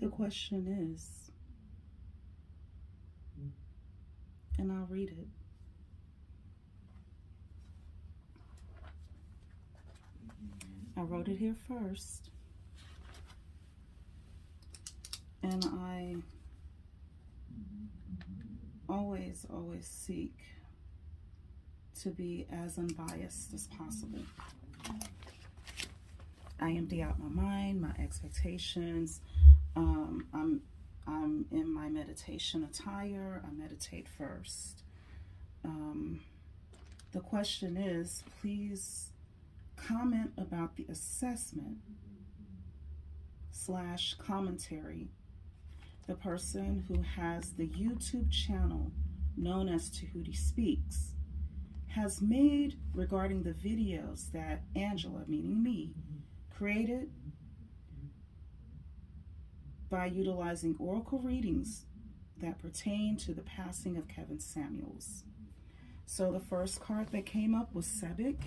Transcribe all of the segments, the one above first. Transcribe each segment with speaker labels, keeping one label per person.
Speaker 1: The question is, and I'll read it. I wrote it here first, and I always seek to be as unbiased as possible. I empty out my mind, my expectations. I'm in my meditation attire. I meditate first. The question is, please comment about the assessment / commentary the person who has the YouTube channel known as Tehuiti Speaks has made regarding the videos that Angela, meaning me, created by utilizing oracle readings that pertain to the passing of Kevin Samuels. So the first card that came up was Sebek.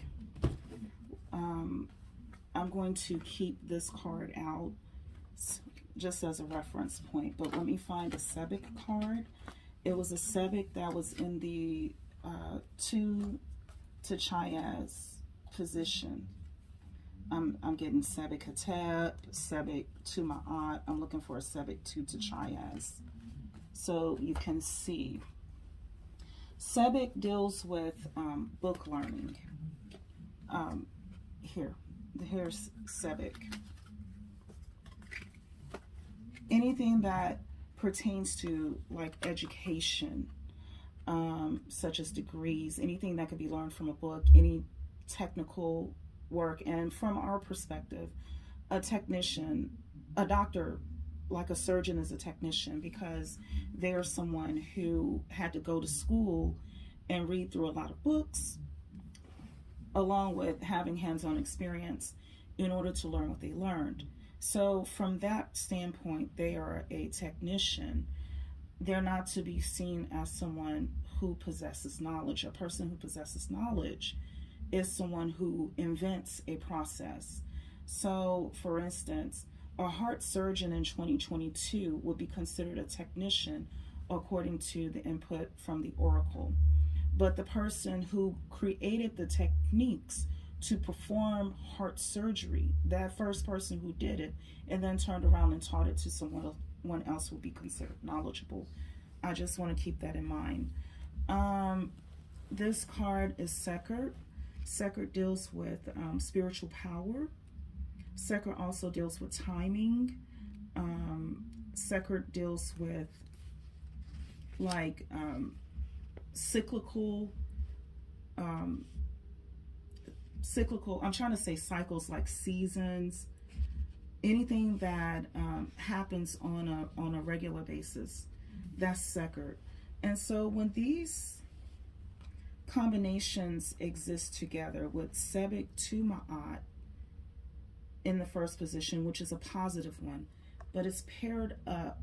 Speaker 1: I'm going to keep this card out just as a reference point, but let me find a Sebek card. It was a Sebek that was in the Tu to Chayaz position. I'm getting Sebek Hatep, Sebek to Ma'at. I'm looking for a Sebek to Chayaz. So you can see. Sebek deals with book learning. Here's Sebek. Anything that pertains to like education, such as degrees, anything that could be learned from a book, any technical work. And from our perspective, a technician, a doctor, like a surgeon is a technician because they're someone who had to go to school and read through a lot of books, along with having hands-on experience in order to learn what they learned. So from that standpoint, they are a technician. They're not to be seen as someone who possesses knowledge. A person who possesses knowledge is someone who invents a process. So, for instance, a heart surgeon in 2022 would be considered a technician according to the input from the oracle. But the person who created the techniques to perform heart surgery, that first person who did it and then turned around and taught it to someone else will be considered knowledgeable. I just want to keep that in mind. This card is Sekert. Sekert deals with spiritual power. Sekert also deals with timing. Sekert deals with like cyclical, I'm trying to say cycles, like seasons, anything that happens on a regular basis. That's Sekert. And so when these combinations exist together with Sebek to Ma'at in the first position, which is a positive one, but it's paired up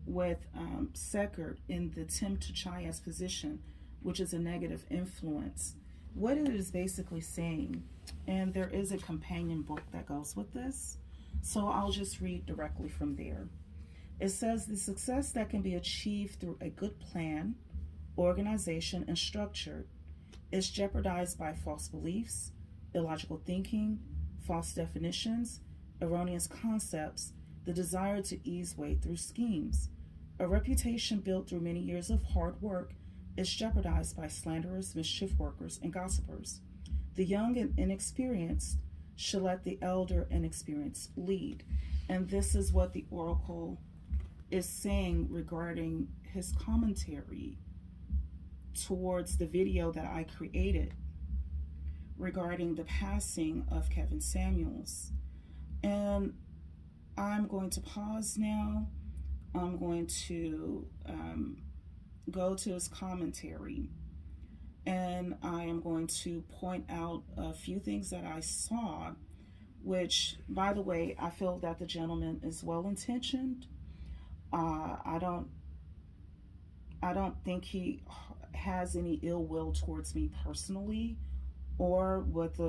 Speaker 1: with Sekert in the Tim to Chayas position, which is a negative influence. What it is basically saying, and there is a companion book that goes with this, so I'll just read directly from there. It says, the success that can be achieved through a good plan, organization, and structure is jeopardized by false beliefs, illogical thinking, false definitions, erroneous concepts, the desire to ease way through schemes. A reputation built through many years of hard work is jeopardized by slanderers, mischief workers, and gossipers. The young and inexperienced should let the elder and experienced lead. And this is what the oracle is saying regarding his commentary towards the video that I created regarding the passing of Kevin Samuels. And I'm going to pause now. I'm going to go to his commentary, and I am going to point out a few things that I saw, which, by the way, I feel that the gentleman is well-intentioned. I don't think he has any ill will towards me personally or with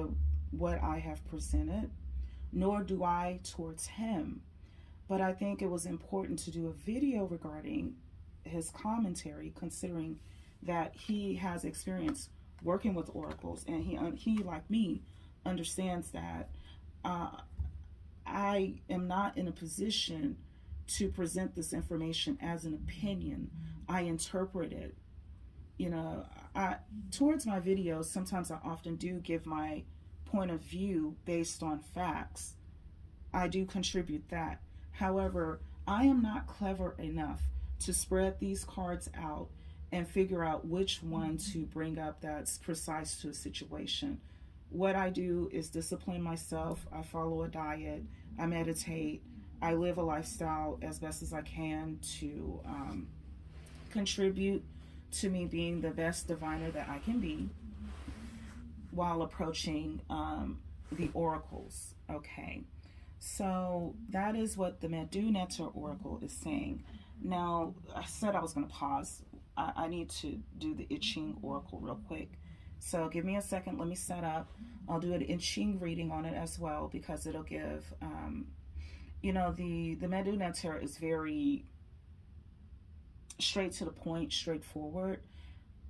Speaker 1: what I have presented, nor do I towards him. But I think it was important to do a video regarding his commentary, considering that he has experience working with oracles, and he like me understands that I am not in a position to present this information as an opinion. I interpret it. You know, towards my videos, sometimes I often do give my point of view based on facts. I do contribute that. However, I am not clever enough to spread these cards out and figure out which one to bring up that's precise to a situation. What I do is discipline myself. I follow a diet. I meditate. I live a lifestyle as best as I can to contribute to me being the best diviner that I can be while approaching the oracles. Okay, so that is what the Medu Neter oracle is saying. Now, I said I was going to pause. I need to do the I Ching oracle real quick. So give me a second. Let me set up. I'll do an I Ching reading on it as well, because it'll give, you know, the Medu Neter is very straight to the point, straightforward.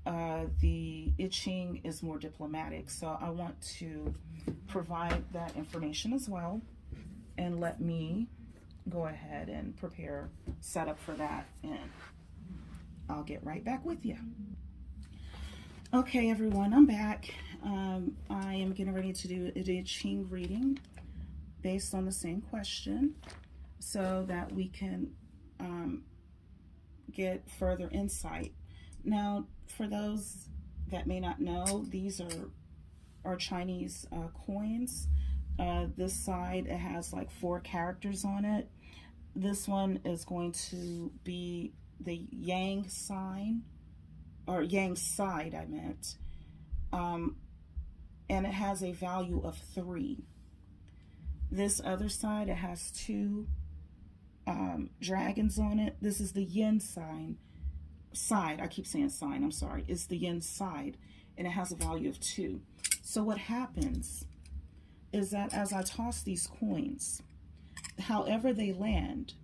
Speaker 1: The I Ching is more diplomatic. So I want to provide that information as well. And let me go ahead and prepare, set up for that, and I'll get right back with you. Okay, everyone, I'm back. I am getting ready to do a I Ching reading based on the same question so that we can get further insight. Now, for those that may not know, these are Chinese coins. This side, it has like 4 characters on it. This one is going to be the Yang sign, or Yang side, I meant. And it has a value of 3. This other side, it has 2 dragons on it. This is the Yin side. I keep saying sign, I'm sorry. It's the Yin side, and it has a value of 2. So what happens is that as I toss these coins, however they land,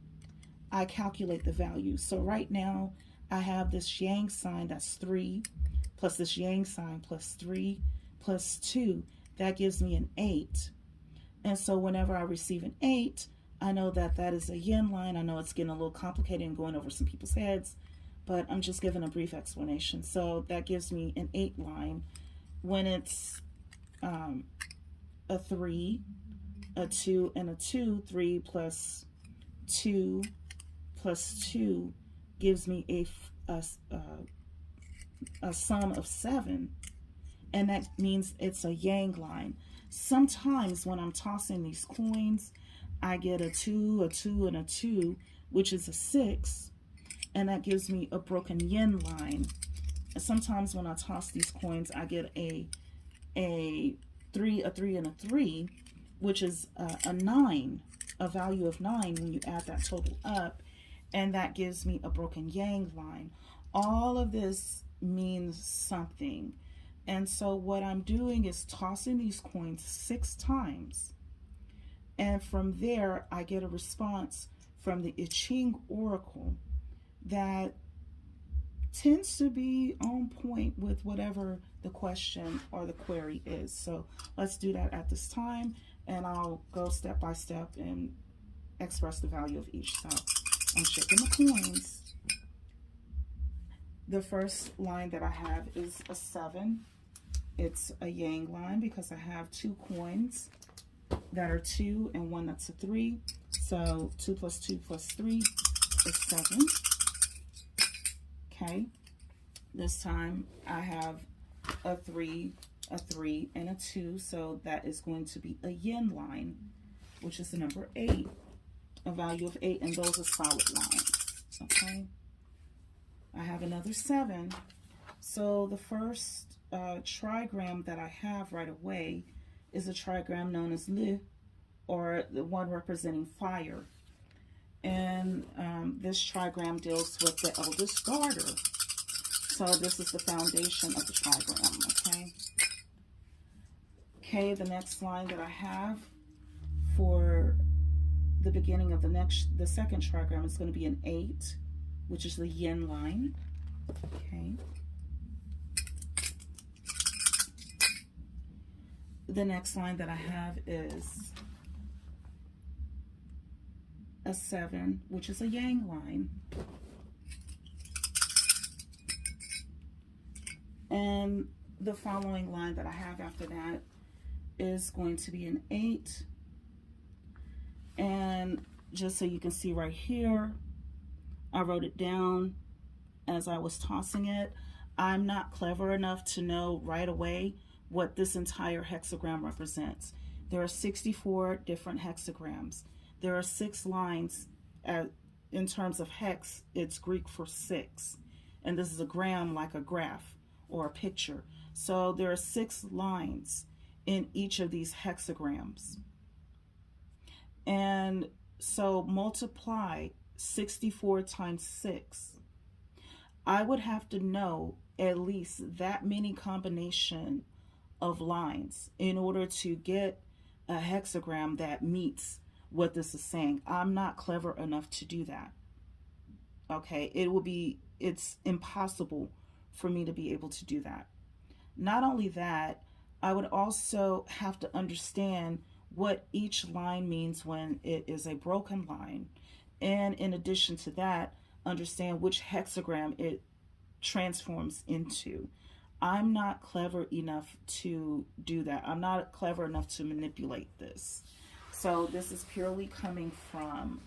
Speaker 1: I calculate the value. So right now, I have this Yang sign that's 3, plus this Yang sign plus 3, plus 2. That gives me an 8. And so whenever I receive an 8, I know that that is a Yin line. I know it's getting a little complicated and going over some people's heads, but I'm just giving a brief explanation. So that gives me an 8 line. When it's a 3, a 2, and a 2, 3 plus 2 plus 2 gives me a sum of 7, and that means it's a Yang line. Sometimes when I'm tossing these coins, I get a 2, a 2, and a 2, which is a 6, and that gives me a broken Yin line. And sometimes when I toss these coins, I get a 3, a 3, and a 3, which is a 9, a value of 9 when you add that total up, and that gives me a broken Yang line. All of this means something. And so what I'm doing is tossing these coins 6 times, and from there I get a response from the I Ching oracle that tends to be on point with whatever the question or the query is. So let's do that at this time, and I'll go step by step and express the value of each. So I'm shaking the coins. The first line that I have is a 7. It's a yang line because I have 2 coins that are 2 and one that's a 3. So 2 plus 2 plus 3 is 7. Okay. This time I have a 3, a 3, and a 2. So that is going to be a yin line, which is the number 8, a value of 8, and those are solid lines. Okay. I have another 7. So the first trigram that I have right away is a trigram known as Li, or the one representing fire. And this trigram deals with the eldest daughter. So this is the foundation of the trigram, okay? Okay, the next line that I have for the beginning of the second trigram is going to be an 8, which is the yin line, okay? The next line that I have is a 7, which is a yang line. And the following line that I have after that is going to be an 8. And just so you can see right here, I wrote it down as I was tossing it. I'm not clever enough to know right away what this entire hexagram represents. There are 64 different hexagrams. There are 6 lines. In terms of hex, it's Greek for 6. And this is a gram like a graph or a picture. So there are 6 lines in each of these hexagrams. And so multiply 64 times 6. I would have to know at least that many combination of lines in order to get a hexagram that meets what this is saying. I'm not clever enough to do that. Okay, it's impossible for me to be able to do that. Not only that, I would also have to understand what each line means when it is a broken line. And in addition to that, understand which hexagram it transforms into. I'm not clever enough to do that. I'm not clever enough to manipulate this. So this is purely coming from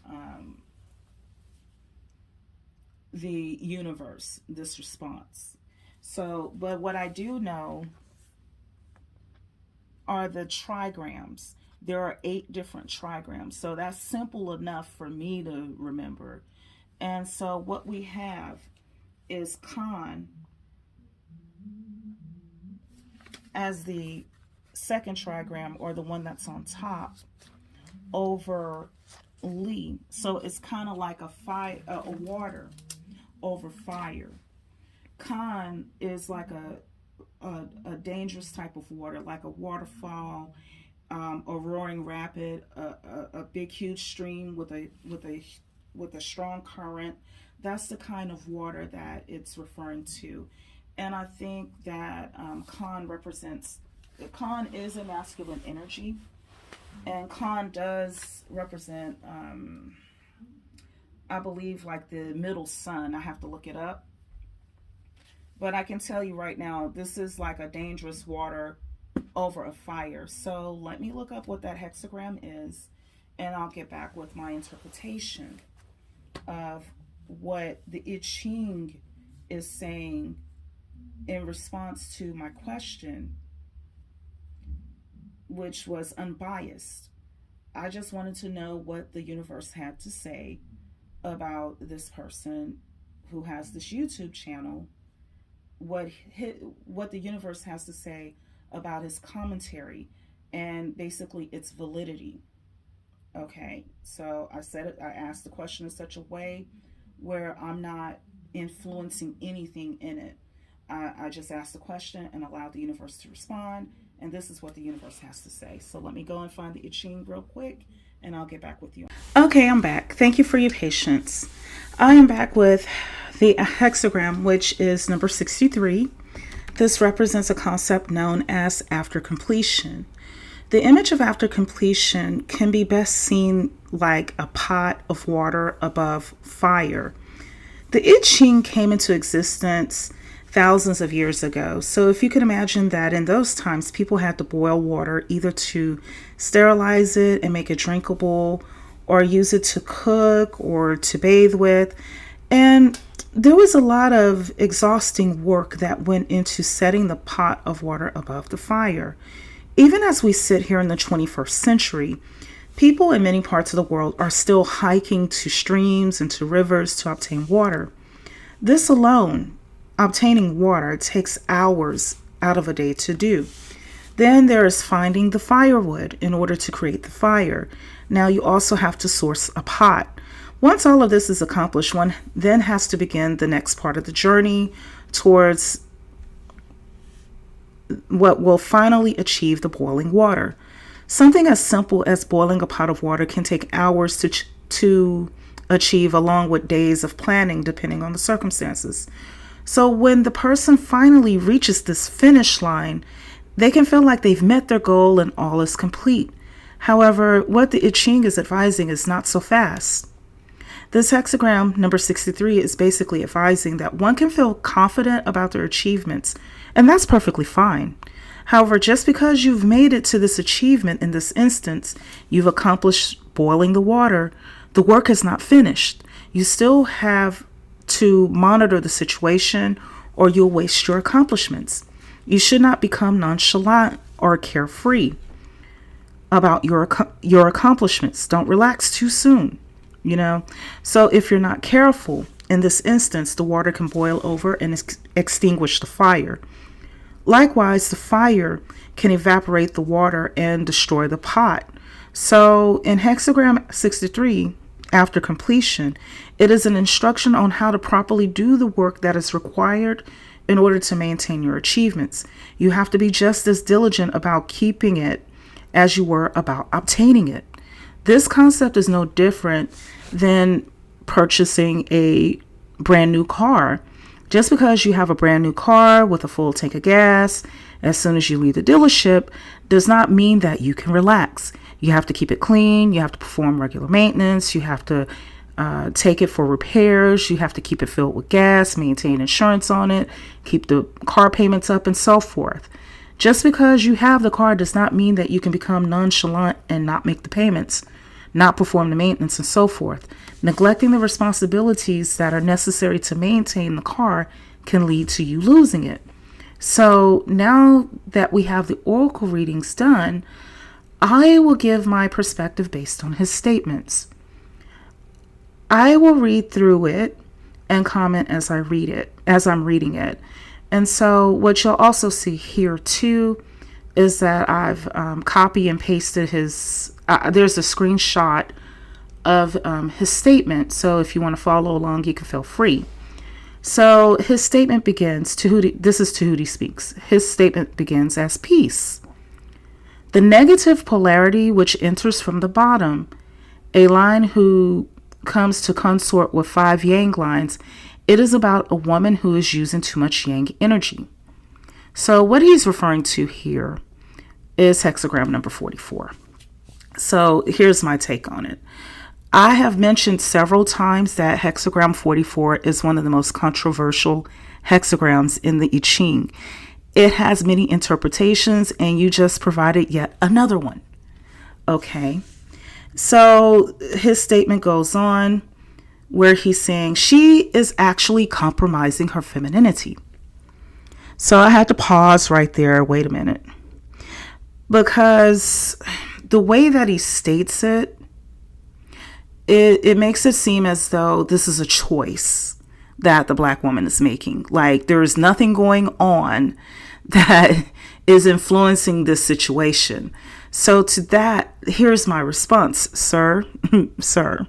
Speaker 1: the universe, this response. So, but what I do know are the trigrams. There are 8 different trigrams. So that's simple enough for me to remember. And so what we have is Khan as the second trigram, or the one that's on top, over Li. So it's kind of like a water over fire. Khan is like a dangerous type of water, like a waterfall, a roaring rapid, a big huge stream with a strong current. That's the kind of water that it's referring to. And I think that Khan is a masculine energy, and Khan does represent I believe like the middle sun. I have to look it up, but I can tell you right now, this is like a dangerous water over a fire. So let me look up what that hexagram is, and I'll get back with my interpretation of what the I Ching is saying in response to my question, which was unbiased. I just wanted to know what the universe had to say about this person who has this YouTube channel, what the universe has to say about his commentary, and basically its validity. Okay, so I asked the question in such a way where I'm not influencing anything in it. I just asked the question and allowed the universe to respond, and this is what the universe has to say. So let me go and find the I Ching real quick, and I'll get back with you. Okay, I'm back. Thank you for your patience. I am back with the hexagram, which is number 63. This represents a concept known as after completion. The image of after completion can be best seen like a pot of water above fire. The I Ching came into existence thousands of years ago. So if you can imagine that in those times, people had to boil water either to sterilize it and make it drinkable, or use it to cook or to bathe with. And there was a lot of exhausting work that went into setting the pot of water above the fire. Even as we sit here in the 21st century, people in many parts of the world are still hiking to streams and to rivers to obtain water. This alone, obtaining water, takes hours out of a day to do. Then there is finding the firewood in order to create the fire. Now you also have to source a pot. Once all of this is accomplished, one then has to begin the next part of the journey towards what will finally achieve the boiling water. Something as simple as boiling a pot of water can take hours to achieve, along with days of planning, depending on the circumstances. So when the person finally reaches this finish line, they can feel like they've met their goal and all is complete. However, what the I Ching is advising is not so fast. This hexagram number 63 is basically advising that one can feel confident about their achievements, and that's perfectly fine. However, just because you've made it to this achievement in this instance, you've accomplished boiling the water, the work is not finished. You still have to monitor the situation or you'll waste your accomplishments. You should not become nonchalant or carefree about your accomplishments. Don't relax too soon, So if you're not careful, in this instance, the water can boil over and extinguish the fire. Likewise, the fire can evaporate the water and destroy the pot. So in hexagram 63, after completion, it is an instruction on how to properly do the work that is required in order to maintain your achievements. You have to be just as diligent about keeping it as you were about obtaining it. This concept is no different than purchasing a brand new car. Just because you have a brand new car with a full tank of gas as soon as you leave the dealership does not mean that you can relax. You have to keep it clean. You have to perform regular maintenance. You have to take it for repairs. You have to keep it filled with gas, maintain insurance on it, keep the car payments up, and so forth. Just because you have the car does not mean that you can become nonchalant and not make the payments, not perform the maintenance, and so forth. Neglecting the responsibilities that are necessary to maintain the car can lead to you losing it. So now that we have the oracle readings done, I will give my perspective based on his statements. I will read through it and comment as I'm reading it. And so what you'll also see here too is that I've copy and pasted his, there's a screenshot of his statement. So if you want to follow along, you can feel free. So his statement begins, this is Tehuiti Speaks. His statement begins as peace. The negative polarity which enters from the bottom, a line who comes to consort with 5 yang lines, it is about a woman who is using too much yang energy. So what he's referring to here is hexagram number 44. So here's my take on it. I have mentioned several times that hexagram 44 is one of the most controversial hexagrams in the I Ching. It has many interpretations, and you just provided yet another one. Okay. So his statement goes on where he's saying she is actually compromising her femininity. So I had to pause right there. Wait a minute. Because the way that he states it, it makes it seem as though this is a choice that the Black woman is making. Like there is nothing going on that is influencing this situation. So to that, here's my response, sir. Sir,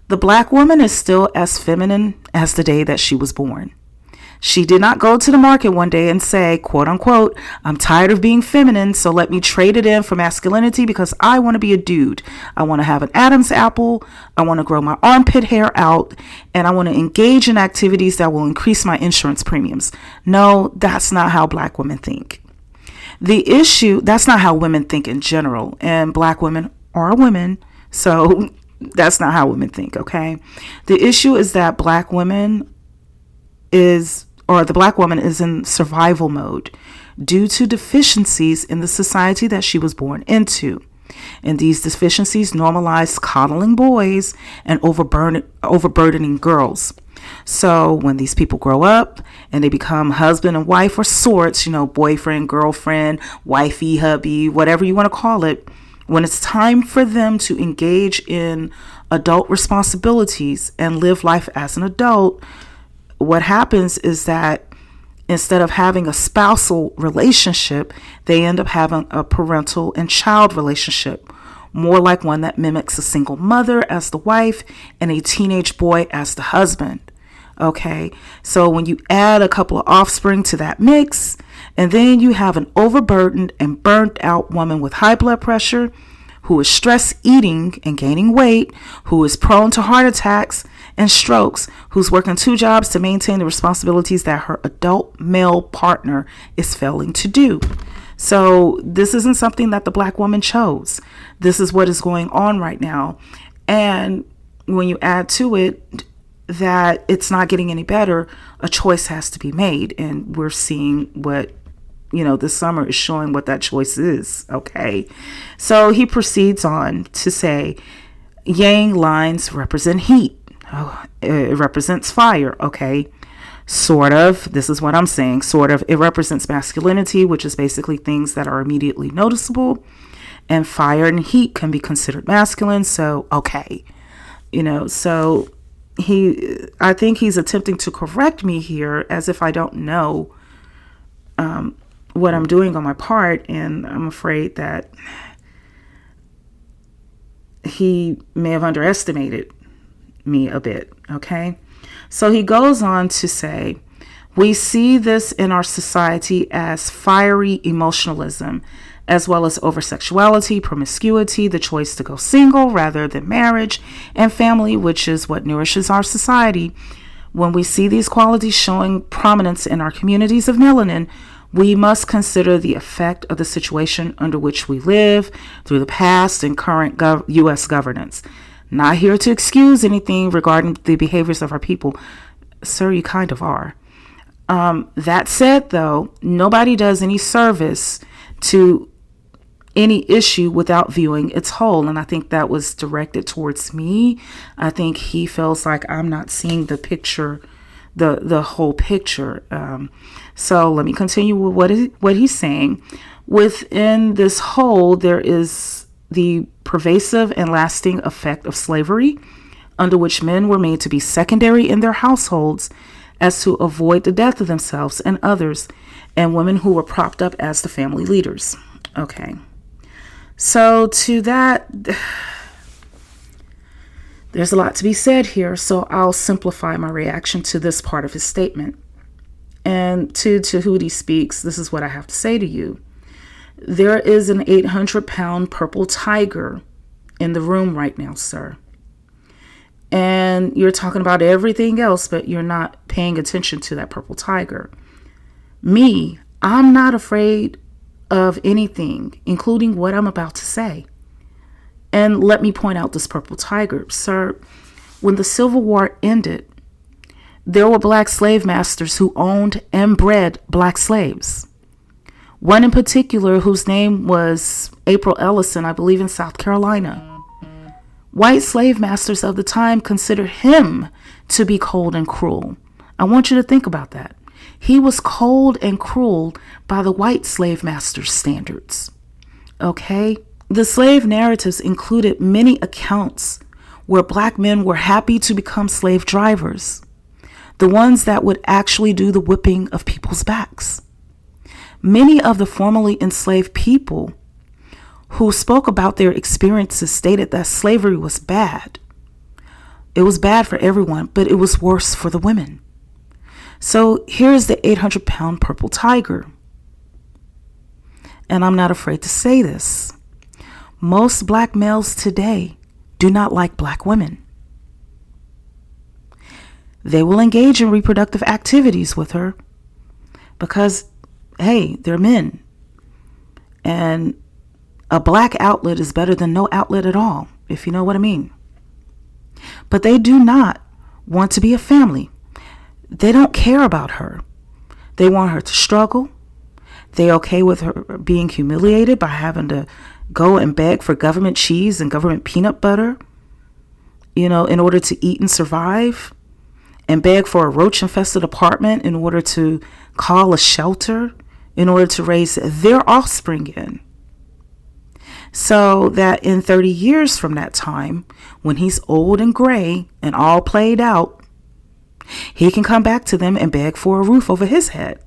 Speaker 1: the Black woman is still as feminine as the day that she was born. She did not go to the market one day and say, quote unquote, I'm tired of being feminine, so let me trade it in for masculinity because I want to be a dude. I want to have an Adam's apple. I want to grow my armpit hair out, and I want to engage in activities that will increase my insurance premiums. No, that's not how Black women think. The issue, that's not how women think in general. And black women are women. So that's not how women think, okay? The issue is that the black woman is in survival mode due to deficiencies in the society that she was born into. And these deficiencies normalize coddling boys and overburdening girls. So when these people grow up and they become husband and wife or sorts, boyfriend, girlfriend, wifey, hubby, whatever you want to call it, when it's time for them to engage in adult responsibilities and live life as an adult, what happens is that instead of having a spousal relationship, they end up having a parental and child relationship, more like one that mimics a single mother as the wife and a teenage boy as the husband. Okay, so when you add a couple of offspring to that mix, and then you have an overburdened and burnt out woman with high blood pressure, who is stress eating and gaining weight, who is prone to heart attacks and strokes, who's working 2 jobs to maintain the responsibilities that her adult male partner is failing to do. So this isn't something that the black woman chose. This is what is going on right now. And when you add to it that it's not getting any better, a choice has to be made. And we're seeing what, this summer is showing what that choice is. Okay. So he proceeds on to say, yang lines represent heat. Oh, it represents fire. Okay. Sort of. This is what I'm saying. Sort of. It represents masculinity, which is basically things that are immediately noticeable. And fire and heat can be considered masculine. So, okay. So I think he's attempting to correct me here as if I don't know what I'm doing on my part. And I'm afraid that he may have underestimated me a bit. Okay. So he goes on to say, we see this in our society as fiery emotionalism, as well as over-sexuality, promiscuity, the choice to go single rather than marriage, and family, which is what nourishes our society. When we see these qualities showing prominence in our communities of melanin, we must consider the effect of the situation under which we live through the past and current U.S. governance. Not here to excuse anything regarding the behaviors of our people. Sir, you kind of are. That said, though, nobody does any service to any issue without viewing its whole. And I think that was directed towards me. I think he feels like I'm not seeing the picture, the whole picture. So let me continue with what he's saying. Within this whole, there is the pervasive and lasting effect of slavery, under which men were made to be secondary in their households as to avoid the death of themselves and others, and women who were propped up as the family leaders. Okay. So to that, there's a lot to be said here, so I'll simplify my reaction to this part of his statement. And to Tehuiti Speaks, this is what I have to say to you. There is an 800-pound purple tiger in the room right now, sir. And you're talking about everything else, but you're not paying attention to that purple tiger. Me, I'm not afraid of anything, including what I'm about to say. And let me point out this purple tiger. Sir, when the Civil War ended, there were black slave masters who owned and bred black slaves. One in particular, whose name was April Ellison, I believe in South Carolina. White slave masters of the time considered him to be cold and cruel. I want you to think about that. He was cold and cruel by the white slave masters' standards. Okay? The slave narratives included many accounts where black men were happy to become slave drivers, the ones that would actually do the whipping of people's backs. Many of the formerly enslaved people who spoke about their experiences stated that slavery was bad. It was bad for everyone, but it was worse for the women. So here's the 800-pound purple tiger. And I'm not afraid to say this. Most black males today do not like black women. They will engage in reproductive activities with her because, hey, they're men. And a black outlet is better than no outlet at all, if you know what I mean. But they do not want to be a family. They don't care about her. They want her to struggle. They're okay with her being humiliated by having to go and beg for government cheese and government peanut butter, in order to eat and survive, and beg for a roach-infested apartment in order to call a shelter, in order to raise their offspring in. So that in 30 years from that time, when he's old and gray and all played out, he can come back to them and beg for a roof over his head.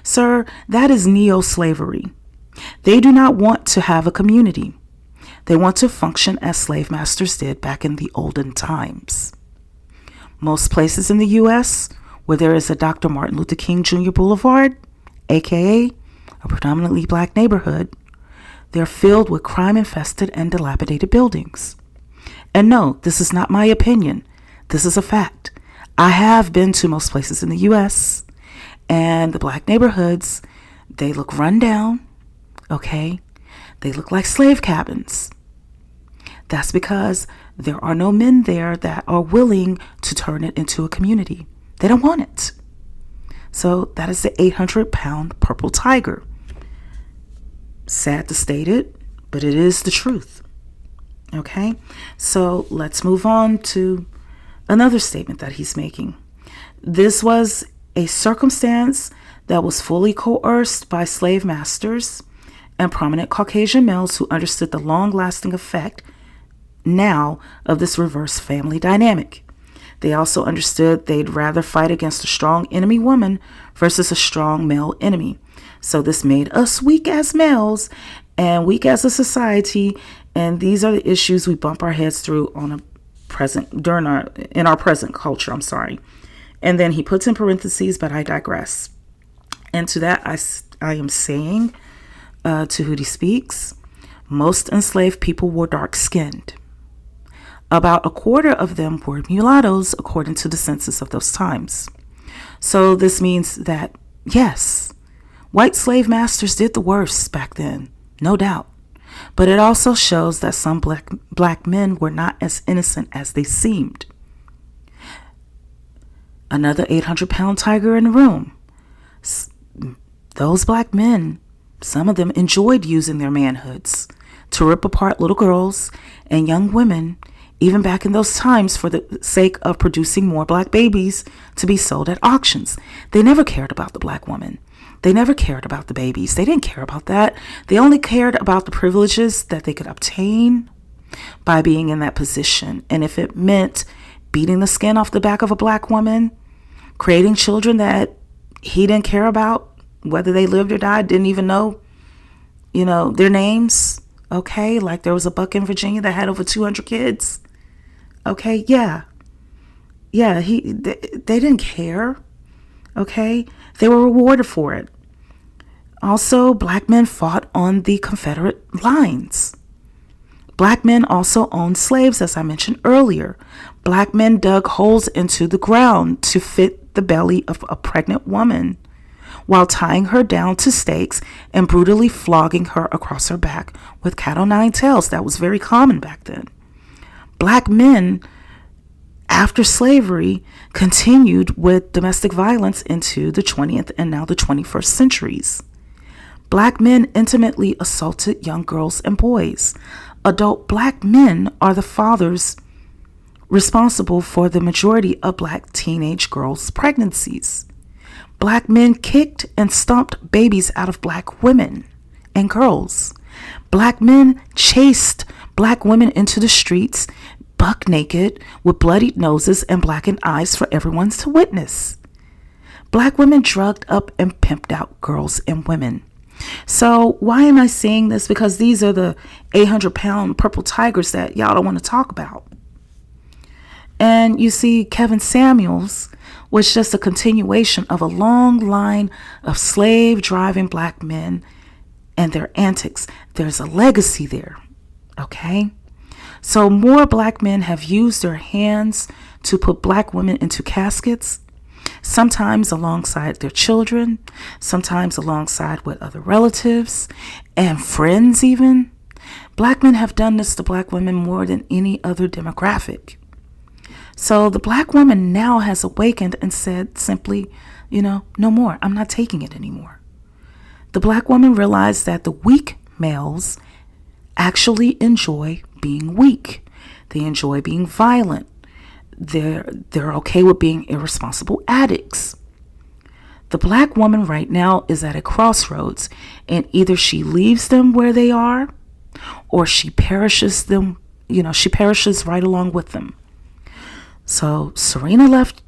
Speaker 1: Sir, that is neo-slavery. They do not want to have a community. They want to function as slave masters did back in the olden times. Most places in the U.S. where there is a Dr. Martin Luther King Jr. Boulevard, aka a predominantly black neighborhood, they're filled with crime-infested and dilapidated buildings. And no, this is not my opinion. This is a fact. I have been to most places in the U.S., and the black neighborhoods, they look run down, okay? They look like slave cabins. That's because there are no men there that are willing to turn it into a community. They don't want it. So that is the 800-pound purple tiger. Sad to state it, but it is the truth. Okay? So let's move on to another statement that he's making. This was a circumstance that was fully coerced by slave masters and prominent Caucasian males who understood the long-lasting effect now of this reverse family dynamic. They also understood they'd rather fight against a strong enemy woman versus a strong male enemy. So this made us weak as males and weak as a society, and these are the issues we bump our heads through in our present culture. And then he puts in parentheses, but I digress. And to that, I am saying, Tehuiti Speaks, most enslaved people were dark-skinned. About a quarter of them were mulattoes, according to the census of those times. So this means that, yes, white slave masters did the worst back then, no doubt. But it also shows that some black men were not as innocent as they seemed. Another 800-pound tiger in the room. Those black men, some of them enjoyed using their manhoods to rip apart little girls and young women, even back in those times, for the sake of producing more black babies to be sold at auctions. They never cared about the black woman. They never cared about the babies. They didn't care about that. They only cared about the privileges that they could obtain by being in that position. And if it meant beating the skin off the back of a black woman, creating children that he didn't care about, whether they lived or died, didn't even know, their names. Okay, like there was a buck in Virginia that had over 200 kids. Okay, yeah, they didn't care. Okay, they were rewarded for it. Also, black men fought on the Confederate lines. Black men also owned slaves, as I mentioned earlier. Black men dug holes into the ground to fit the belly of a pregnant woman while tying her down to stakes and brutally flogging her across her back with cat o' nine tails. That was very common back then. Black men, after slavery, continued with domestic violence into the 20th and now the 21st centuries. Black men intimately assaulted young girls and boys. Adult black men are the fathers responsible for the majority of black teenage girls' pregnancies. Black men kicked and stomped babies out of black women and girls. Black men chased black women into the streets, buck naked, with bloodied noses and blackened eyes for everyone to witness. Black women drugged up and pimped out girls and women. So why am I saying this? Because these are the 800-pound purple tigers that y'all don't want to talk about. And you see, Kevin Samuels was just a continuation of a long line of slave-driving black men and their antics. There's a legacy there, okay? So more black men have used their hands to put black women into caskets, sometimes alongside their children, sometimes alongside with other relatives and friends even. Black men have done this to black women more than any other demographic. So the black woman now has awakened and said simply, no more. I'm not taking it anymore. The black woman realized that the weak males actually enjoy being weak. They enjoy being violent. They're okay with being irresponsible addicts. The black woman right now is at a crossroads, and either she leaves them where they are, or she perishes right along with them. So Serena left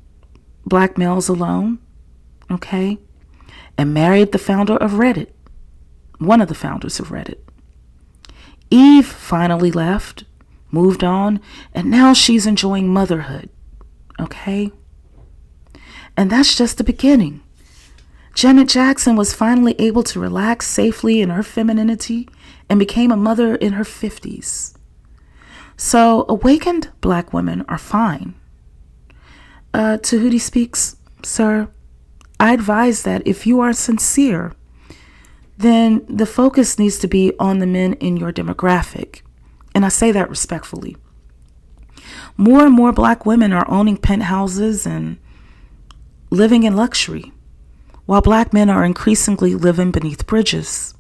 Speaker 1: black males alone, okay, and married the founder of Reddit, one of the founders of Reddit. Eve finally left, moved on, and now she's enjoying motherhood, okay? And that's just the beginning. Janet Jackson was finally able to relax safely in her femininity and became a mother in her 50s. So awakened black women are fine. Tehuiti Speaks, sir, I advise that if you are sincere, then the focus needs to be on the men in your demographic. And I say that respectfully. More and more black women are owning penthouses and living in luxury, while black men are increasingly living beneath bridges.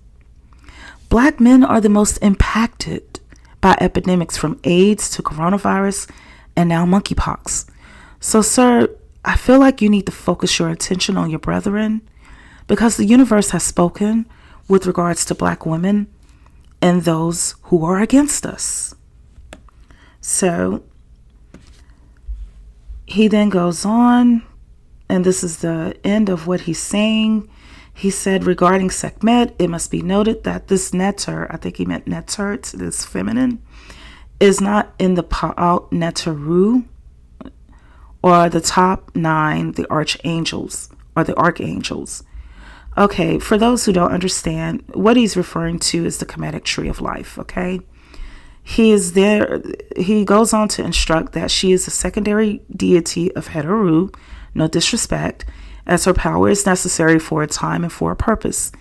Speaker 1: Black men are the most impacted by epidemics from AIDS to coronavirus and now monkeypox. So, sir, I feel like you need to focus your attention on your brethren, because the universe has spoken with regards to black women and those who are against us. So he then goes on, and this is the end of what he's saying. He said, regarding Sekhmet, it must be noted that this neter, I think he meant netert, this feminine, is not in the Pa'al Neteru, or the top 9, the archangels, or the archangels. Okay, for those who don't understand, what he's referring to is the Kemetic tree of life, okay? He goes on to instruct that she is a secondary deity of Heteru, no disrespect, as her power is necessary for a time and for a purpose.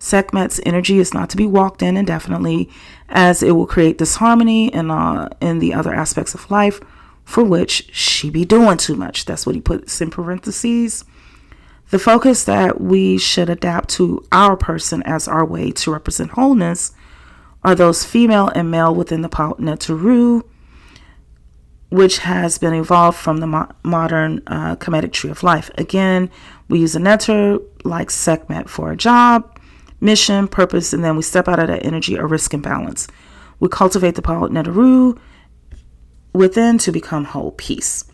Speaker 1: Sekhmet's energy is not to be walked in indefinitely, as it will create disharmony in the other aspects of life, for which she be doing too much. That's what he puts in parentheses. The focus that we should adapt to our person as our way to represent wholeness are those female and male within the Pa'al Neteru, which has been evolved from the modern Kemetic tree of life. Again, we use a neter like Sekhmet for a job, mission, purpose, and then we step out of that energy or risk and balance. We cultivate the Pa'al Neteru within to become whole peace.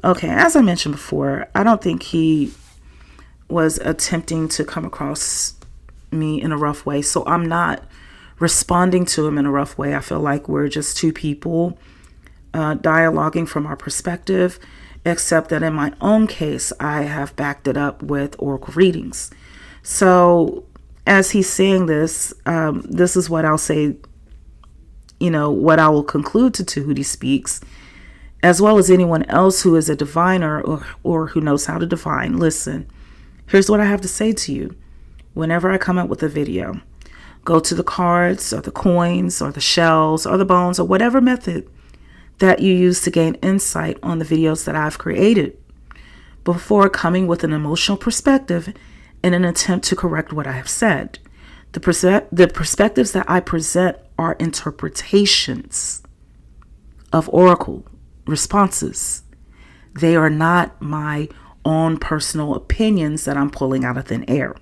Speaker 1: Okay, as I mentioned before, I don't think he was attempting to come across me in a rough way, so I'm not responding to him in a rough way. I feel like we're just two people dialoguing from our perspective, except that in my own case, I have backed it up with oracle readings. So as he's saying this, this is what I'll say, what I will conclude to Tehuiti Speaks, as well as anyone else who is a diviner or who knows how to divine. Listen, here's what I have to say to you. Whenever I come out with a video, go to the cards or the coins or the shells or the bones or whatever method that you use to gain insight on the videos that I've created before coming with an emotional perspective in an attempt to correct what I have said. The perspectives that I present are interpretations of oracle responses. They are not my own personal opinions that I'm pulling out of thin air.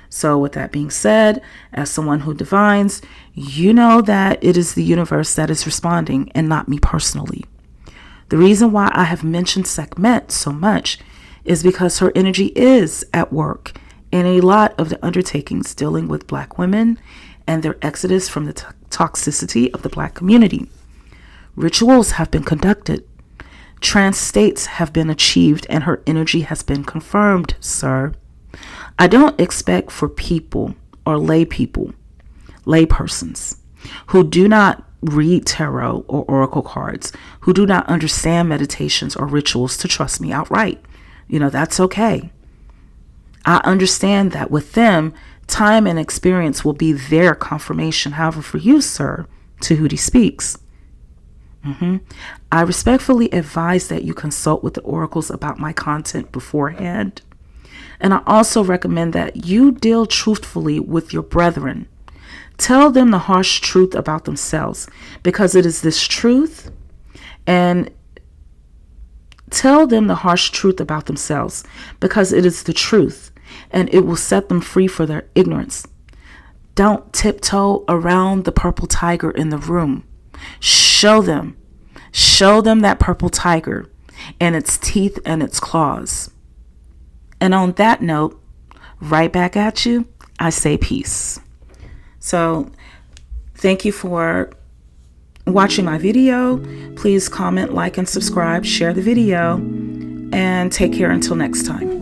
Speaker 1: So with that being said, as someone who divines, you know that it is the universe that is responding and not me personally. The reason why I have mentioned Sekhmet so much is because her energy is at work in a lot of the undertakings dealing with black women and their exodus from the toxicity of the black community. Rituals have been conducted. Trance states have been achieved, and her energy has been confirmed, sir. I don't expect for people or laypersons who do not read tarot or oracle cards, who do not understand meditations or rituals, to trust me outright. That's okay. I understand that with them, time and experience will be their confirmation. However, for you, sir, Tehuiti Speaks, I respectfully advise that you consult with the oracles about my content beforehand. And I also recommend that you deal truthfully with your brethren. Tell them the harsh truth about themselves, because it is this truth, and tell them the harsh truth about themselves, because it is the truth, and it will set them free for their ignorance. Don't tiptoe around the purple tiger in the room. Show them that purple tiger and its teeth and its claws. And on that note, right back at you, I say peace. So thank you for watching my video. Please comment, like, and subscribe, share the video, and take care until next time.